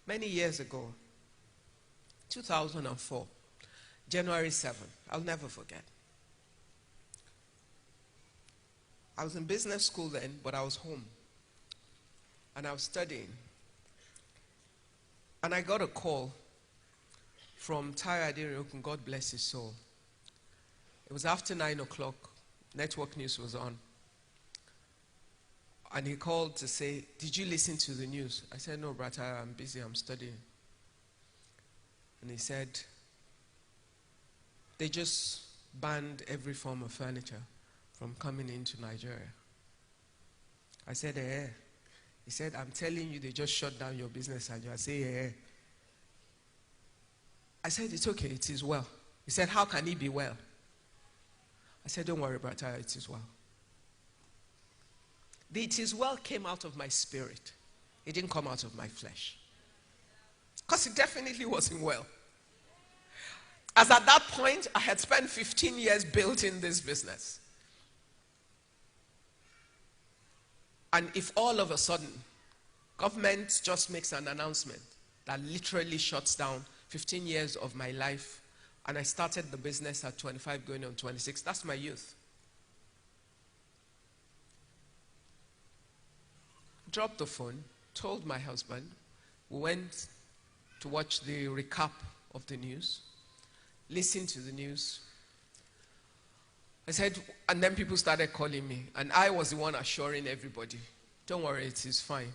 many years ago, 2004, January 7th. I'll never forget. I was in business school then, but I was home. And I was studying. And I got a call from Tayo Adereokun, God bless his soul. It was after 9 o'clock. Network news was on. And he called to say, did you listen to the news? I said, no, brother, I'm busy, I'm studying. And he said, they just banned every form of furniture from coming into Nigeria. I said, eh. He said, I'm telling you, they just shut down your business and you are saying, eh. I said, it's okay, it is well. He said, how can it be well? I said, don't worry, brother, it is well. The it is well came out of my spirit. It didn't come out of my flesh. Because it definitely wasn't well. As at that point, I had spent 15 years building this business. And if all of a sudden, government just makes an announcement that literally shuts down 15 years of my life, and I started the business at 25 going on 26, that's my youth. Dropped the phone, told my husband, we went to watch the recap of the news, listened to the news. I said, and then people started calling me, and I was the one assuring everybody, don't worry, it is fine.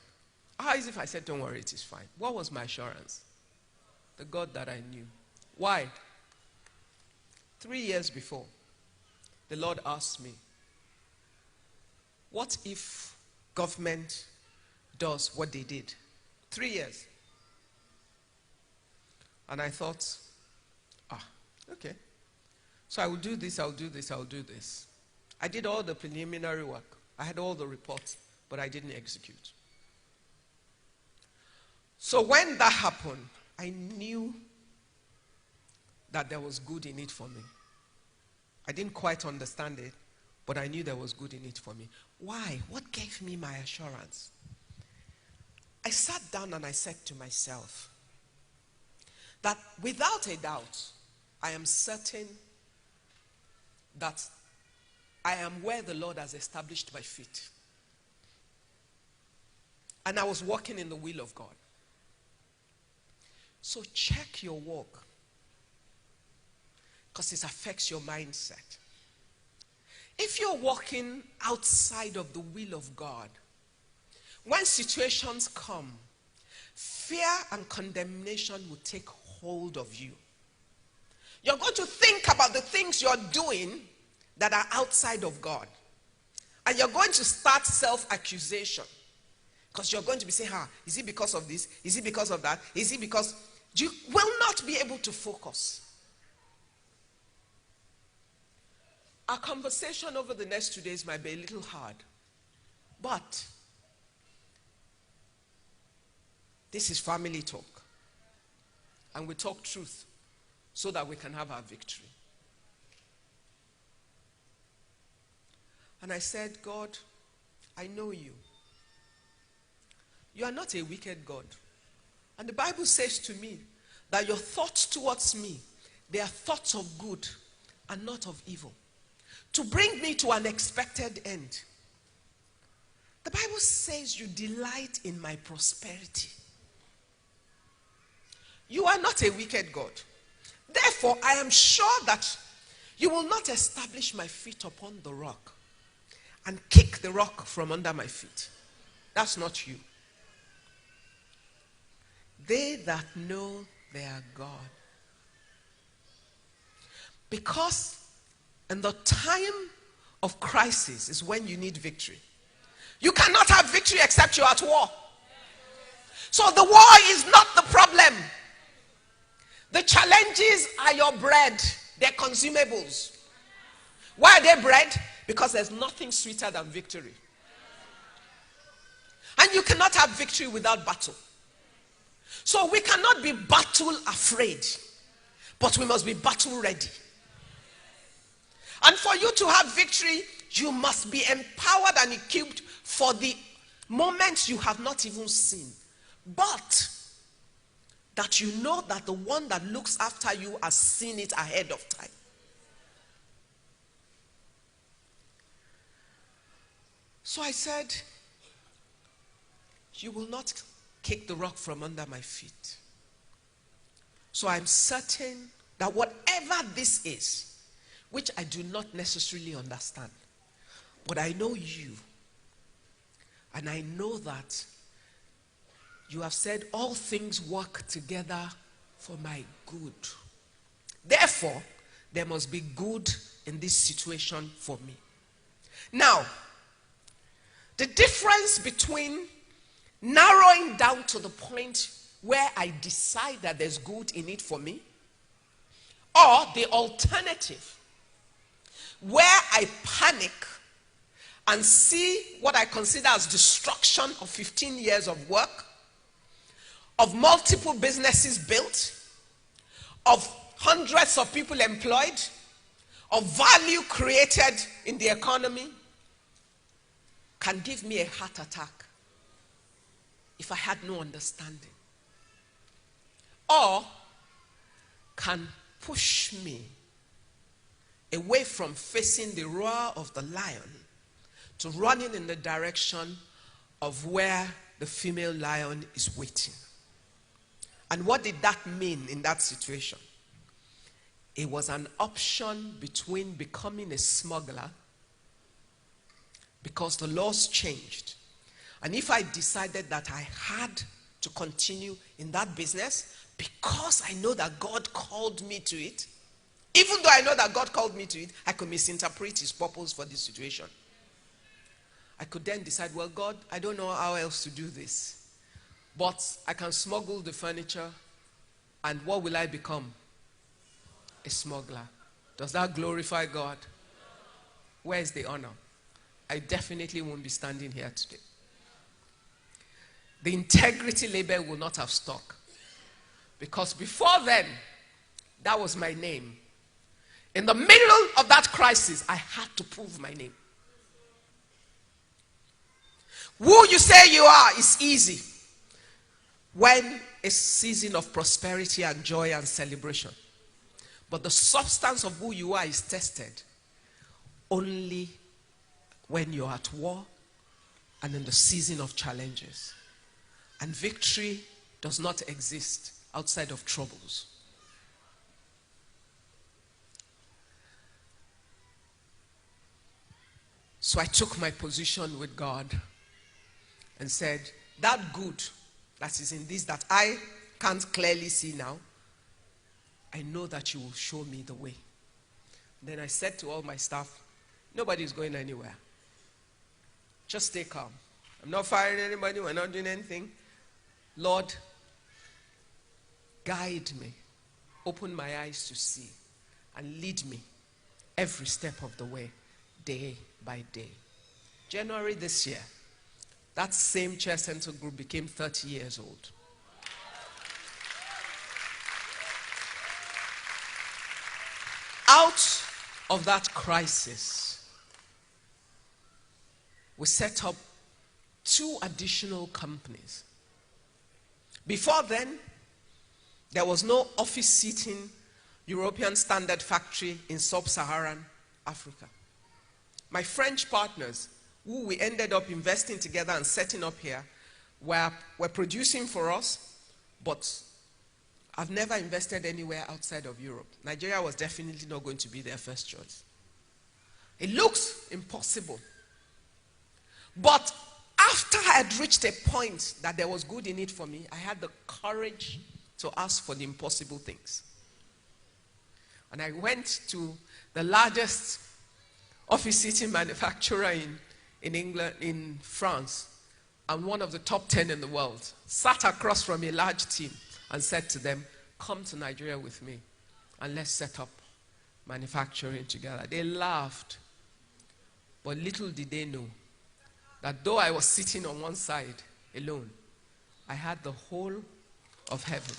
How is it if I said, don't worry, it is fine? What was my assurance? The God that I knew. Why? 3 years before, the Lord asked me, what if government does what they did? 3 years. And I thought, okay. So I will do this, I'll do this, I'll do this. I did all the preliminary work. I had all the reports, but I didn't execute. So when that happened, I knew that there was good in it for me. I didn't quite understand it, but I knew there was good in it for me. Why? What gave me my assurance? I sat down and I said to myself that without a doubt, I am certain that I am where the Lord has established my feet. And I was walking in the will of God. So check your walk, because it affects your mindset. If you're walking outside of the will of God, when situations come, fear and condemnation will take hold of you. You're going to think about the things you're doing that are outside of God. And you're going to start self-accusation. Because you're going to be saying, is it because of this? Is it because of that? Is it because... You will not be able to focus. Our conversation over the next 2 days might be a little hard. But this is family talk. And we talk truth so that we can have our victory. And I said, God, I know you. You are not a wicked God. And the Bible says to me that your thoughts towards me, they are thoughts of good and not of evil, to bring me to an expected end. The Bible says you delight in my prosperity. You are not a wicked God. Therefore, I am sure that you will not establish my feet upon the rock and kick the rock from under my feet. That's not you. They that know their God. Because in the time of crisis is when you need victory. You cannot have victory except you're at war. So the war is not the problem. The challenges are your bread. They're consumables. Why are they bread? Because there's nothing sweeter than victory. And you cannot have victory without battle. So we cannot be battle afraid, but we must be battle ready. And for you to have victory, you must be empowered and equipped for the moments you have not even seen. But that you know that the one that looks after you has seen it ahead of time. So I said, you will not kick the rock from under my feet. So I'm certain that whatever this is, which I do not necessarily understand, but I know you, and I know that you have said all things work together for my good. Therefore, there must be good in this situation for me. Now, the difference between narrowing down to the point where I decide that there's good in it for me, or the alternative, where I panic and see what I consider as destruction of 15 years of work, of multiple businesses built, of hundreds of people employed, of value created in the economy, can give me a heart attack if I had no understanding. Or can push me away from facing the roar of the lion to running in the direction of where the female lion is waiting. And what did that mean in that situation? It was an option between becoming a smuggler, because the laws changed. And if I decided that I had to continue in that business because I know that God called me to it, even though I know that God called me to it, I could misinterpret his purpose for this situation. I could then decide, well, God, I don't know how else to do this, but I can smuggle the furniture, and what will I become? A smuggler. Does that glorify God? Where is the honor? I definitely won't be standing here today. The integrity label will not have stuck, because before then, that was my name. In the middle of that crisis, I had to prove my name. Who you say you are is easy when a season of prosperity and joy and celebration. But the substance of who you are is tested only when you're at war and in the season of challenges. And victory does not exist outside of troubles. So I took my position with God and said, that good that is in this that I can't clearly see now, I know that you will show me the way. Then I said to all my staff, nobody is going anywhere. Just stay calm. I'm not firing anybody. We're not doing anything. Lord, guide me. Open my eyes to see and lead me every step of the way, day by day. January this year, that same Chair Center group became 30 years old. Out of that crisis, we set up 2 additional companies. Before then, there was no office seating European standard factory in sub-Saharan Africa. My French partners, who we ended up investing together and setting up here, were producing for us, but I've never invested anywhere outside of Europe. Nigeria was definitely not going to be their first choice. It looks impossible. But after I had reached a point that there was good in it for me, I had the courage to ask for the impossible things. And I went to the largest office seating manufacturer in England, in France, and one of the top 10 in the world, sat across from a large team and said to them, come to Nigeria with me and let's set up manufacturing together. They laughed, but little did they know that though I was sitting on one side alone, I had the whole of heaven